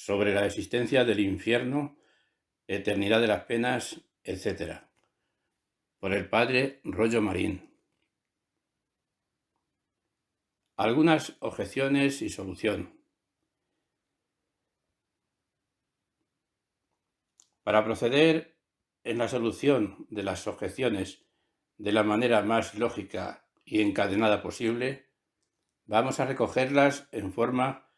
sobre la existencia del infierno, eternidad de las penas, etc. Por el padre Rollo Marín. Algunas objeciones y solución. Para proceder en la solución de las objeciones de la manera más lógica y encadenada posible, vamos a recogerlas en forma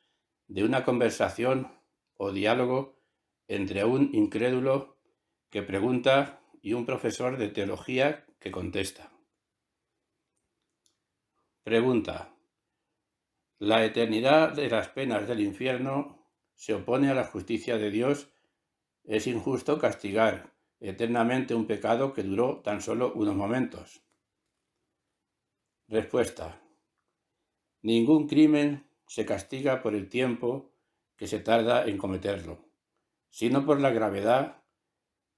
de una conversación o diálogo entre un incrédulo que pregunta y un profesor de teología que contesta. Pregunta: ¿la eternidad de las penas del infierno se opone a la justicia de Dios? ¿Es injusto castigar eternamente un pecado que duró tan solo unos momentos? Respuesta: ningún crimen se castiga por el tiempo que se tarda en cometerlo, sino por la gravedad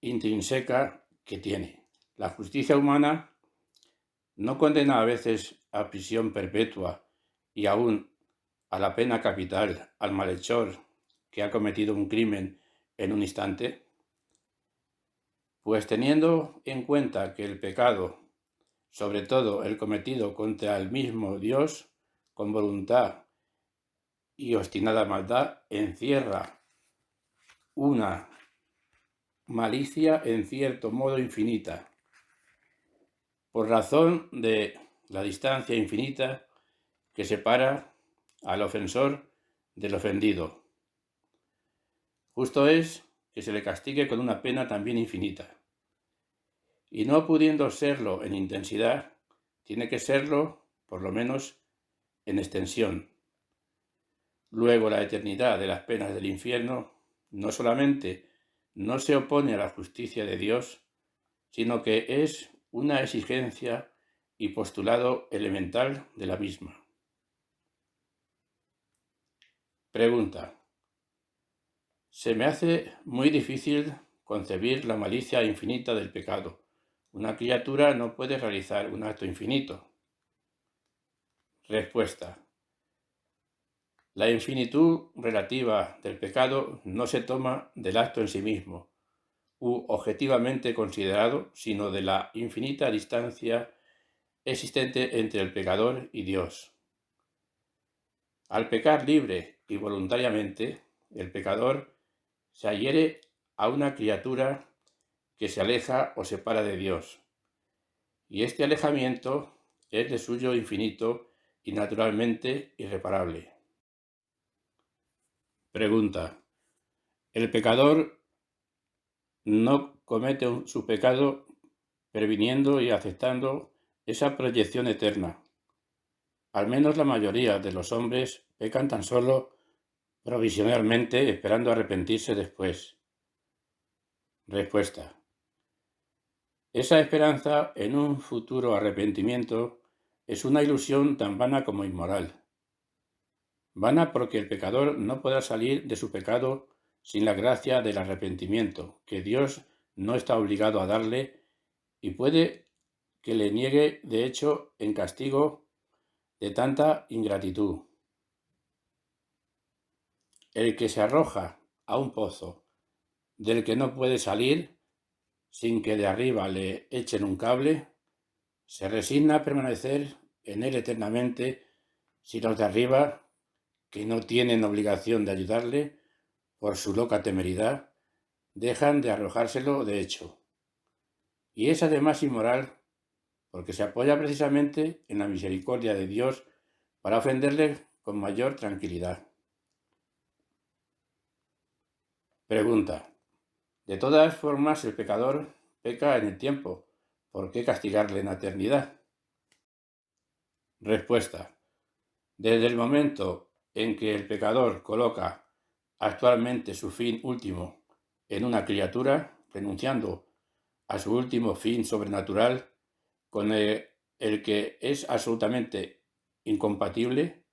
intrínseca que tiene. La justicia humana no condena a veces a prisión perpetua y aún a la pena capital al malhechor que ha cometido un crimen en un instante. Pues teniendo en cuenta que el pecado, sobre todo el cometido contra el mismo Dios, con voluntad y obstinada maldad, encierra una malicia en cierto modo infinita, por razón de la distancia infinita que separa al ofensor del ofendido. Justo es que se le castigue con una pena también infinita. Y no pudiendo serlo en intensidad, tiene que serlo, por lo menos, en extensión. Luego, la eternidad de las penas del infierno no solamente no se opone a la justicia de Dios, sino que es una exigencia y postulado elemental de la misma. Pregunta: se me hace muy difícil concebir la malicia infinita del pecado. Una criatura no puede realizar un acto infinito. Respuesta: la infinitud relativa del pecado no se toma del acto en sí mismo, u objetivamente considerado, sino de la infinita distancia existente entre el pecador y Dios. Al pecar libre y voluntariamente, el pecador se adhiere a una criatura que se aleja o separa de Dios, y este alejamiento es de suyo infinito y naturalmente irreparable. Pregunta: ¿el pecador no comete su pecado previniendo y aceptando esa proyección eterna? Al menos la mayoría de los hombres pecan tan solo provisionalmente, esperando arrepentirse después. Respuesta: esa esperanza en un futuro arrepentimiento es una ilusión tan vana como inmoral. Vana porque el pecador no podrá salir de su pecado sin la gracia del arrepentimiento, que Dios no está obligado a darle, y puede que le niegue, de hecho, en castigo de tanta ingratitud. El que se arroja a un pozo del que no puede salir sin que de arriba le echen un cable, se resigna a permanecer en él eternamente si los de arriba, que no tienen obligación de ayudarle por su loca temeridad, dejan de arrojárselo de hecho. Y es además inmoral porque se apoya precisamente en la misericordia de Dios para ofenderle con mayor tranquilidad. Pregunta: de todas formas, el pecador peca en el tiempo. ¿Por qué castigarle en la eternidad? Respuesta: desde el momento en que el pecador coloca actualmente su fin último en una criatura, renunciando a su último fin sobrenatural con el que es absolutamente incompatible,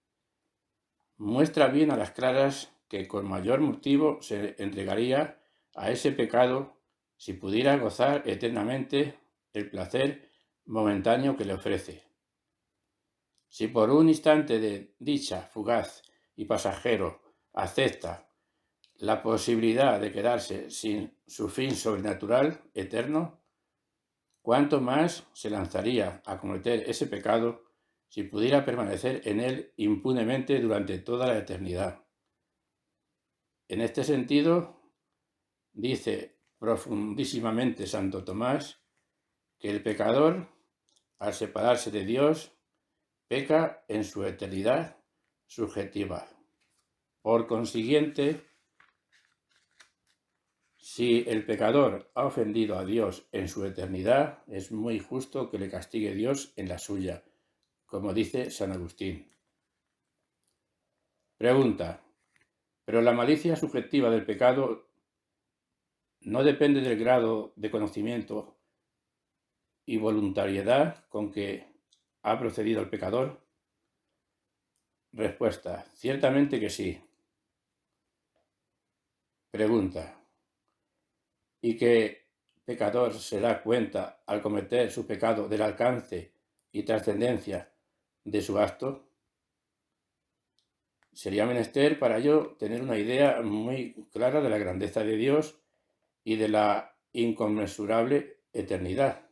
muestra bien a las claras que con mayor motivo se entregaría a ese pecado si pudiera gozar eternamente el placer momentáneo que le ofrece. Si por un instante de dicha fugaz y pasajero acepta la posibilidad de quedarse sin su fin sobrenatural eterno, ¿cuánto más se lanzaría a cometer ese pecado si pudiera permanecer en él impunemente durante toda la eternidad? En este sentido, dice profundísimamente Santo Tomás que el pecador, al separarse de Dios, peca en su eternidad subjetiva. Por consiguiente, si el pecador ha ofendido a Dios en su eternidad, es muy justo que le castigue Dios en la suya, como dice San Agustín. Pregunta: ¿pero la malicia subjetiva del pecado no depende del grado de conocimiento y voluntariedad con que ha procedido el pecador? Respuesta: ciertamente que sí. Pregunta: ¿y qué pecador se da cuenta al cometer su pecado del alcance y trascendencia de su acto? Sería menester para ello tener una idea muy clara de la grandeza de Dios y de la inconmensurable eternidad.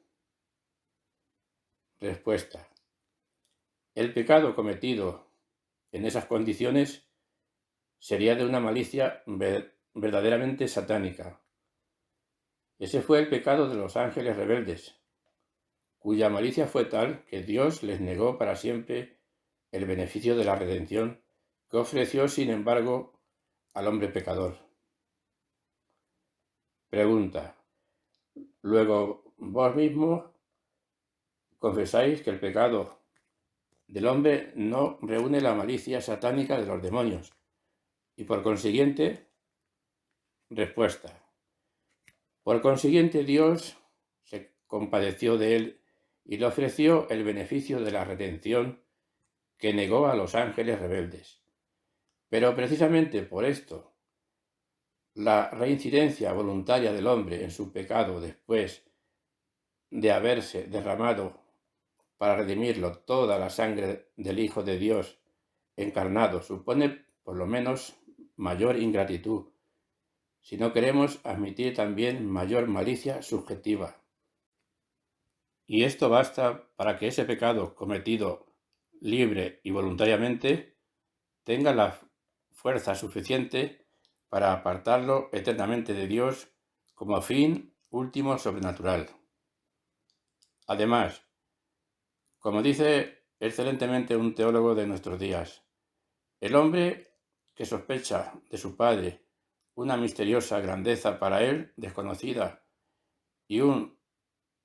Respuesta: el pecado cometido en esas condiciones sería de una malicia verdaderamente satánica. Ese fue el pecado de los ángeles rebeldes, cuya malicia fue tal que Dios les negó para siempre el beneficio de la redención que ofreció, sin embargo, al hombre pecador. Pregunta: luego vos mismos confesáis que el pecado del hombre no reúne la malicia satánica de los demonios y por consiguiente, respuesta: por consiguiente Dios se compadeció de él y le ofreció el beneficio de la redención que negó a los ángeles rebeldes. Pero precisamente por esto, la reincidencia voluntaria del hombre en su pecado después de haberse derramado para redimirlo toda la sangre del Hijo de Dios encarnado supone por lo menos mayor ingratitud, si no queremos admitir también mayor malicia subjetiva. Y esto basta para que ese pecado cometido libre y voluntariamente tenga la fuerza suficiente para apartarlo eternamente de Dios como fin último sobrenatural. Además, como dice excelentemente un teólogo de nuestros días, el hombre que sospecha de su Padre una misteriosa grandeza para él desconocida y un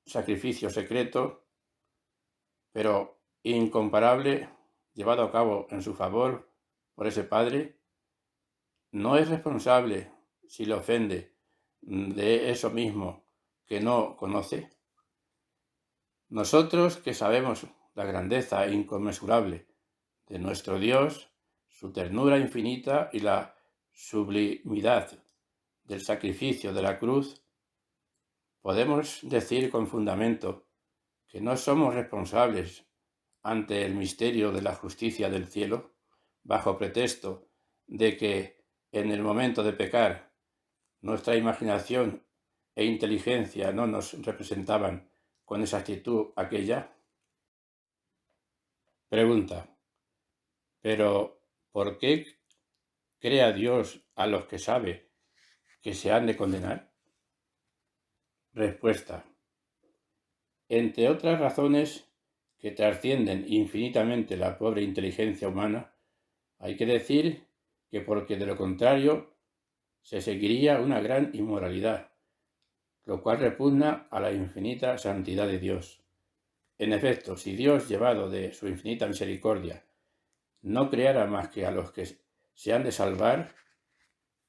sacrificio secreto, pero incomparable, llevado a cabo en su favor por ese Padre, no es responsable si le ofende de eso mismo que no conoce. Nosotros que sabemos la grandeza inconmensurable de nuestro Dios, su ternura infinita y la sublimidad del sacrificio de la cruz, podemos decir con fundamento que no somos responsables ante el misterio de la justicia del cielo, bajo pretexto de que en el momento de pecar nuestra imaginación e inteligencia no nos representaban con exactitud aquella. Pregunta: ¿pero por qué crea Dios a los que sabe que se han de condenar? Respuesta: entre otras razones que trascienden infinitamente la pobre inteligencia humana, hay que decir que porque de lo contrario se seguiría una gran inmoralidad, lo cual repugna a la infinita santidad de Dios. En efecto, si Dios, llevado de su infinita misericordia, no creara más que a los que se han de salvar,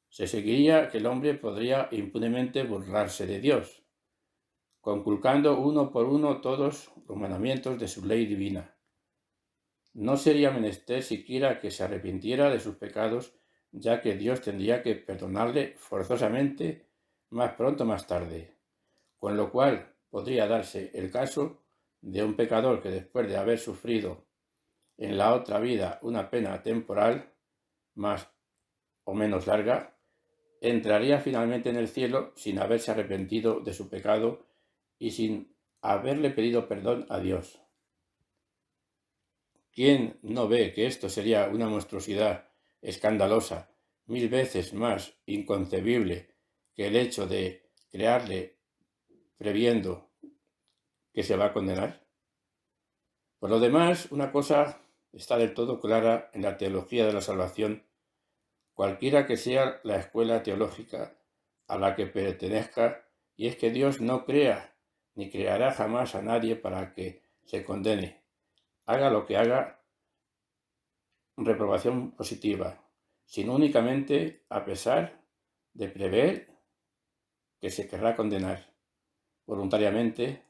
se seguiría que el hombre podría impunemente burlarse de Dios, conculcando uno por uno todos los mandamientos de su ley divina. No sería menester siquiera que se arrepintiera de sus pecados, ya que Dios tendría que perdonarle forzosamente más pronto o más tarde, con lo cual podría darse el caso de un pecador que después de haber sufrido en la otra vida una pena temporal más o menos larga, entraría finalmente en el cielo sin haberse arrepentido de su pecado y sin haberle pedido perdón a Dios. ¿Quién no ve que esto sería una monstruosidad escandalosa, 1000 veces más inconcebible que el hecho de crearle previendo que se va a condenar? Por lo demás, una cosa está del todo clara en la teología de la salvación, cualquiera que sea la escuela teológica a la que pertenezca, y es que Dios no crea ni creará jamás a nadie para que se condene, haga lo que haga, reprobación positiva, sino únicamente a pesar de prever que se querrá condenar voluntariamente,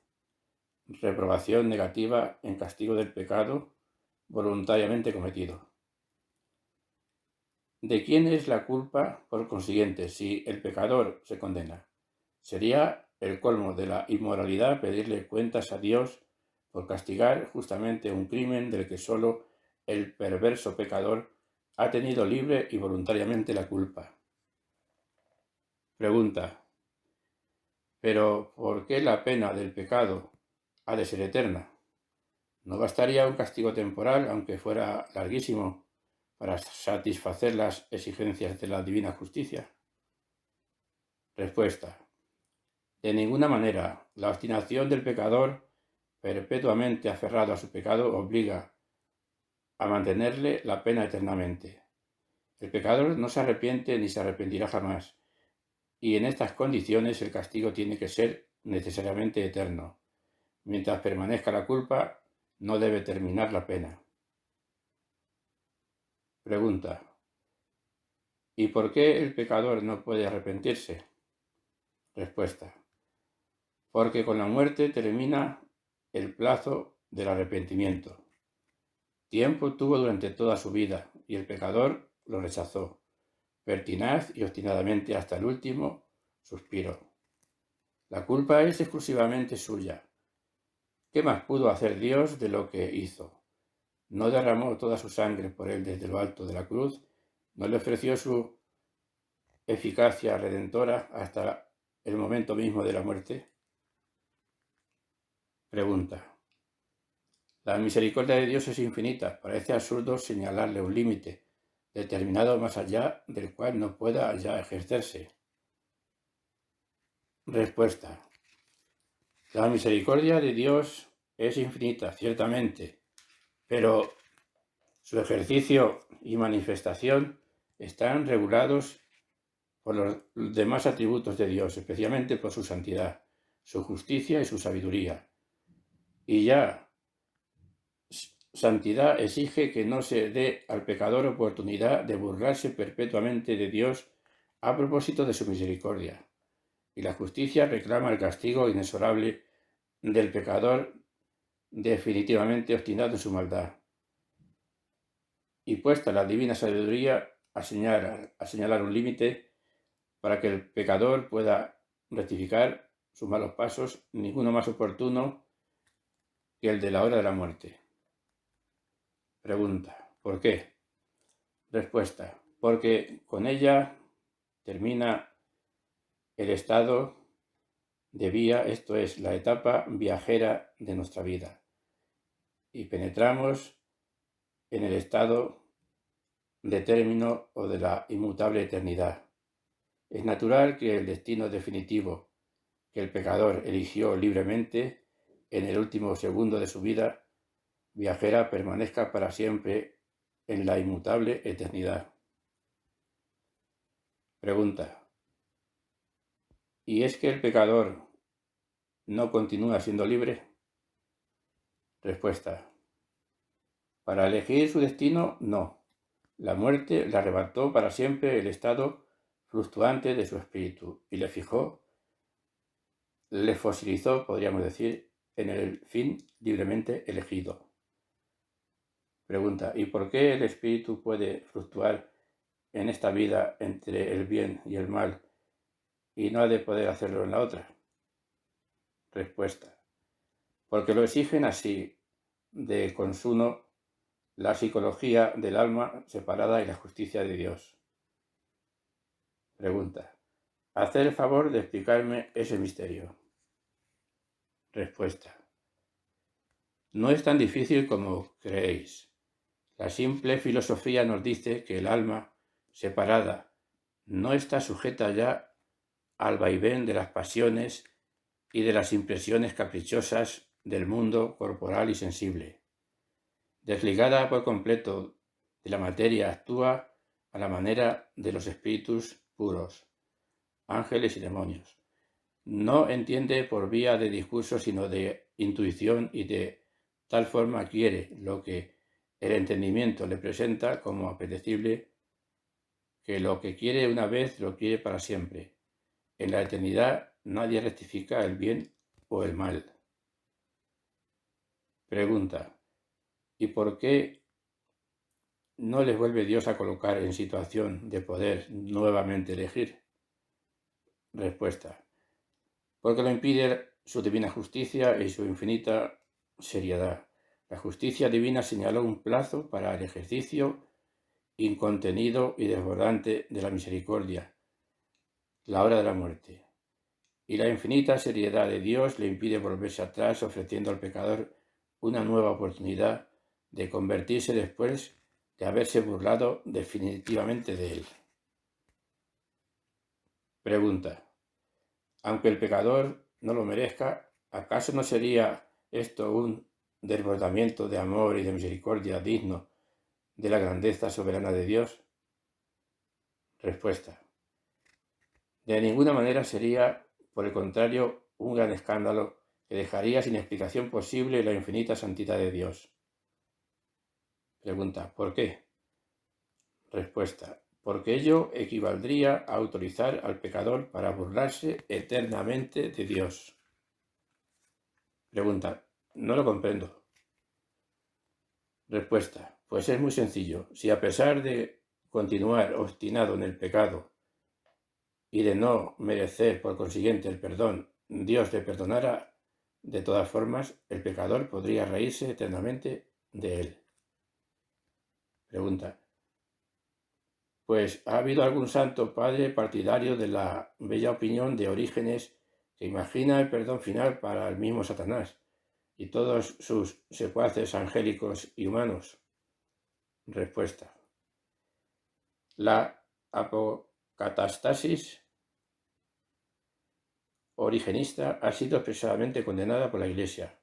reprobación negativa en castigo del pecado voluntariamente cometido. ¿De quién es la culpa, por consiguiente, si el pecador se condena? Sería el colmo de la inmoralidad pedirle cuentas a Dios por castigar justamente un crimen del que solo el perverso pecador ha tenido libre y voluntariamente la culpa. Pregunta: ¿pero por qué la pena del pecado ha de ser eterna? ¿No bastaría un castigo temporal, aunque fuera larguísimo, para satisfacer las exigencias de la divina justicia? Respuesta: de ninguna manera. La obstinación del pecador, perpetuamente aferrado a su pecado, obliga a mantenerle la pena eternamente. El pecador no se arrepiente ni se arrepentirá jamás, y en estas condiciones el castigo tiene que ser necesariamente eterno. Mientras permanezca la culpa, no debe terminar la pena. Pregunta: ¿y por qué el pecador no puede arrepentirse? Respuesta: porque con la muerte termina el plazo del arrepentimiento. Tiempo tuvo durante toda su vida, y el pecador lo rechazó, pertinaz y obstinadamente hasta el último suspiro. La culpa es exclusivamente suya. ¿Qué más pudo hacer Dios de lo que hizo? ¿No derramó toda su sangre por él desde lo alto de la cruz? ¿No le ofreció su eficacia redentora hasta el momento mismo de la muerte? Pregunta: la misericordia de Dios es infinita. Parece absurdo señalarle un límite determinado más allá del cual no pueda ya ejercerse. Respuesta: la misericordia de Dios es infinita, ciertamente, pero su ejercicio y manifestación están regulados por los demás atributos de Dios, especialmente por su santidad, su justicia y su sabiduría. Y ya santidad exige que no se dé al pecador oportunidad de burlarse perpetuamente de Dios a propósito de su misericordia. Y la justicia reclama el castigo inexorable del pecador definitivamente obstinado en su maldad. Y puesta la divina sabiduría a señalar un límite para que el pecador pueda rectificar sus malos pasos, ninguno más oportuno que el de la hora de la muerte. Pregunta: ¿por qué? Respuesta: porque con ella termina el estado de vía, esto es, la etapa viajera de nuestra vida, y penetramos en el estado de término o de la inmutable eternidad. Es natural que el destino definitivo que el pecador eligió libremente en el último segundo de su vida viajera permanezca para siempre en la inmutable eternidad. Pregunta: ¿y es que el pecador no continúa siendo libre? Respuesta: para elegir su destino, no. La muerte le arrebató para siempre el estado fluctuante de su espíritu y le fosilizó, podríamos decir, en el fin libremente elegido. Pregunta: ¿y por qué el espíritu puede fluctuar en esta vida entre el bien y el mal y no ha de poder hacerlo en la otra? Respuesta: porque lo exigen así de consuno la psicología del alma separada y la justicia de Dios. Pregunta. Haced el favor de explicarme ese misterio. Respuesta. No es tan difícil como creéis. La simple filosofía nos dice que el alma, separada, no está sujeta ya al vaivén de las pasiones y de las impresiones caprichosas del mundo corporal y sensible. Desligada por completo de la materia, actúa a la manera de los espíritus puros, ángeles y demonios. No entiende por vía de discurso, sino de intuición, y de tal forma quiere lo que el entendimiento le presenta como apetecible, que lo que quiere una vez lo quiere para siempre. En la eternidad nadie rectifica el bien o el mal. Pregunta. ¿Y por qué no les vuelve Dios a colocar en situación de poder nuevamente elegir? Respuesta. Porque lo impide su divina justicia y su infinita seriedad. La justicia divina señaló un plazo para el ejercicio incontenido y desbordante de la misericordia, la hora de la muerte. Y la infinita seriedad de Dios le impide volverse atrás, ofreciendo al pecador una nueva oportunidad de convertirse después de haberse burlado definitivamente de él. Pregunta. Aunque el pecador no lo merezca, ¿acaso no sería esto un desbordamiento de amor y de misericordia digno de la grandeza soberana de Dios? Respuesta. De ninguna manera sería, por el contrario, un gran escándalo que dejaría sin explicación posible la infinita santidad de Dios. Pregunta. ¿Por qué? Respuesta. Porque ello equivaldría a autorizar al pecador para burlarse eternamente de Dios. Pregunta. No lo comprendo. Respuesta. Pues es muy sencillo. Si a pesar de continuar obstinado en el pecado y de no merecer por consiguiente el perdón, Dios le perdonara, de todas formas, el pecador podría reírse eternamente de él. Pregunta. Pues ¿ha habido algún santo padre partidario de la bella opinión de Orígenes que imagina el perdón final para el mismo Satanás y todos sus secuaces angélicos y humanos? Respuesta. La apocatástasis origenista ha sido expresamente condenada por la Iglesia.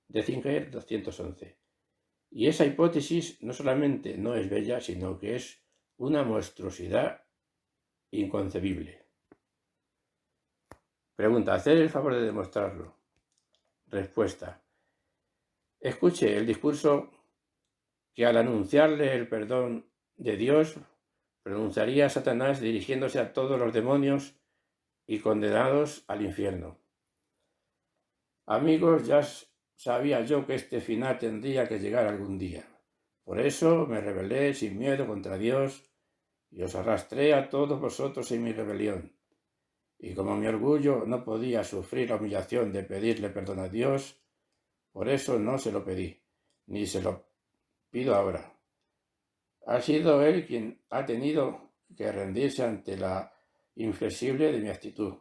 Dessinger 211. Y esa hipótesis no solamente no es bella, sino que es una monstruosidad inconcebible. Pregunta. ¿Hacer el favor de demostrarlo? Respuesta. Escuche el discurso que al anunciarle el perdón de Dios pronunciaría Satanás dirigiéndose a todos los demonios y condenados al infierno. Amigos, ya sabía yo que este final tendría que llegar algún día. Por eso me rebelé sin miedo contra Dios y os arrastré a todos vosotros en mi rebelión. Y como mi orgullo no podía sufrir la humillación de pedirle perdón a Dios, por eso no se lo pedí, ni se lo pido ahora. Ha sido Él quien ha tenido que rendirse ante la inflexible de mi actitud.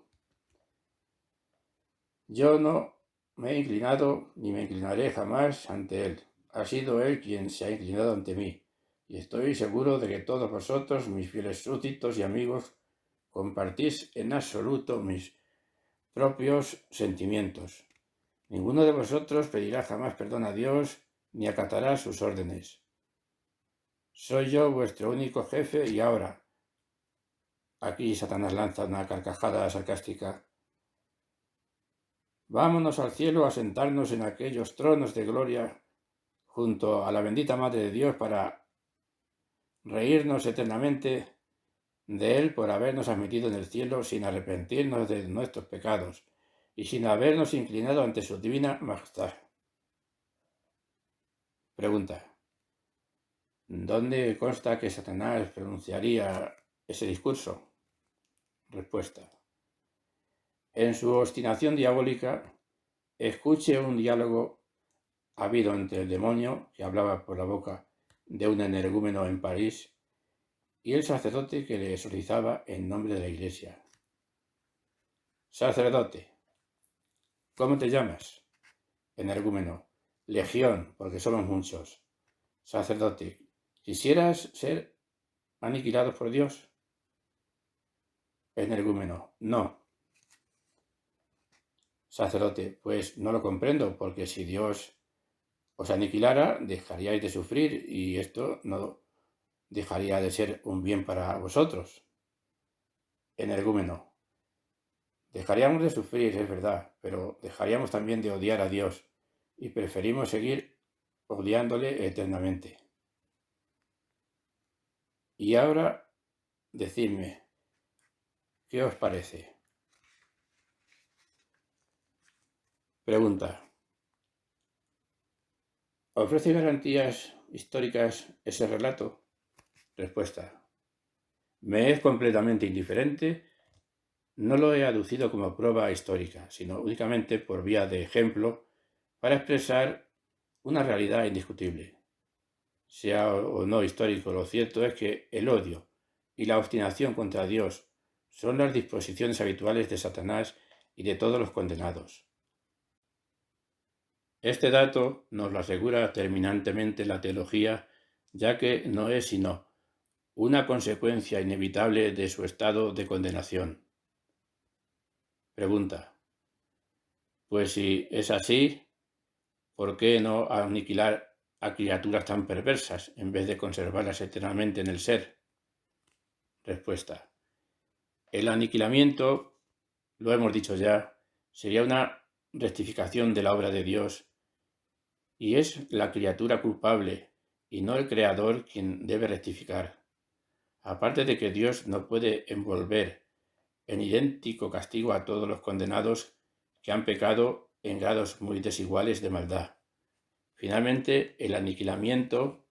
Yo no me he inclinado ni me inclinaré jamás ante Él. Ha sido Él quien se ha inclinado ante mí, y estoy seguro de que todos vosotros, mis fieles súbditos y amigos, compartís en absoluto mis propios sentimientos. Ninguno de vosotros pedirá jamás perdón a Dios ni acatará sus órdenes. Soy yo vuestro único jefe y ahora. Aquí Satanás lanza una carcajada sarcástica. Vámonos al cielo a sentarnos en aquellos tronos de gloria junto a la bendita Madre de Dios para reírnos eternamente de Él por habernos admitido en el cielo sin arrepentirnos de nuestros pecados y sin habernos inclinado ante su divina majestad. Pregunta. ¿Dónde consta que Satanás pronunciaría ese discurso? Respuesta. En su obstinación diabólica, escuche un diálogo habido entre el demonio, que hablaba por la boca de un energúmeno en París, y el sacerdote que le exorcizaba en nombre de la Iglesia. Sacerdote, ¿cómo te llamas? Energúmeno, Legión, porque somos muchos. Sacerdote, ¿quisieras ser aniquilado por Dios? Energúmeno, no. Sacerdote, pues no lo comprendo, porque si Dios os aniquilara, dejaríais de sufrir y esto no dejaría de ser un bien para vosotros. Energúmeno, dejaríamos de sufrir, es verdad, pero dejaríamos también de odiar a Dios y preferimos seguir odiándole eternamente. Y ahora, decidme, ¿qué os parece? Pregunta. ¿Ofrece garantías históricas ese relato? Respuesta. Me es completamente indiferente. No lo he aducido como prueba histórica, sino únicamente por vía de ejemplo para expresar una realidad indiscutible. Sea o no histórico, lo cierto es que el odio y la obstinación contra Dios son las disposiciones habituales de Satanás y de todos los condenados. Este dato nos lo asegura terminantemente la teología, ya que no es sino una consecuencia inevitable de su estado de condenación. Pregunta. Pues si es así, ¿por qué no aniquilar a criaturas tan perversas en vez de conservarlas eternamente en el ser? Respuesta. El aniquilamiento, lo hemos dicho ya, sería una rectificación de la obra de Dios y es la criatura culpable y no el Creador quien debe rectificar. Aparte de que Dios no puede envolver en idéntico castigo a todos los condenados que han pecado en grados muy desiguales de maldad. Finalmente, el aniquilamiento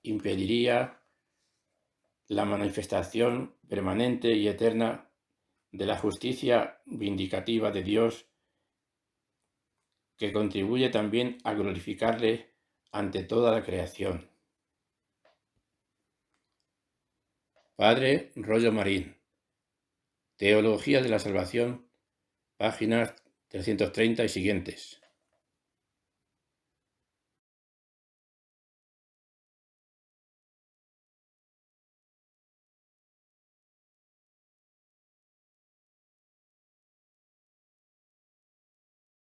impediría la manifestación permanente y eterna de la justicia vindicativa de Dios, que contribuye también a glorificarle ante toda la creación. Padre Rollo Marín, Teología de la Salvación, páginas 330 y siguientes.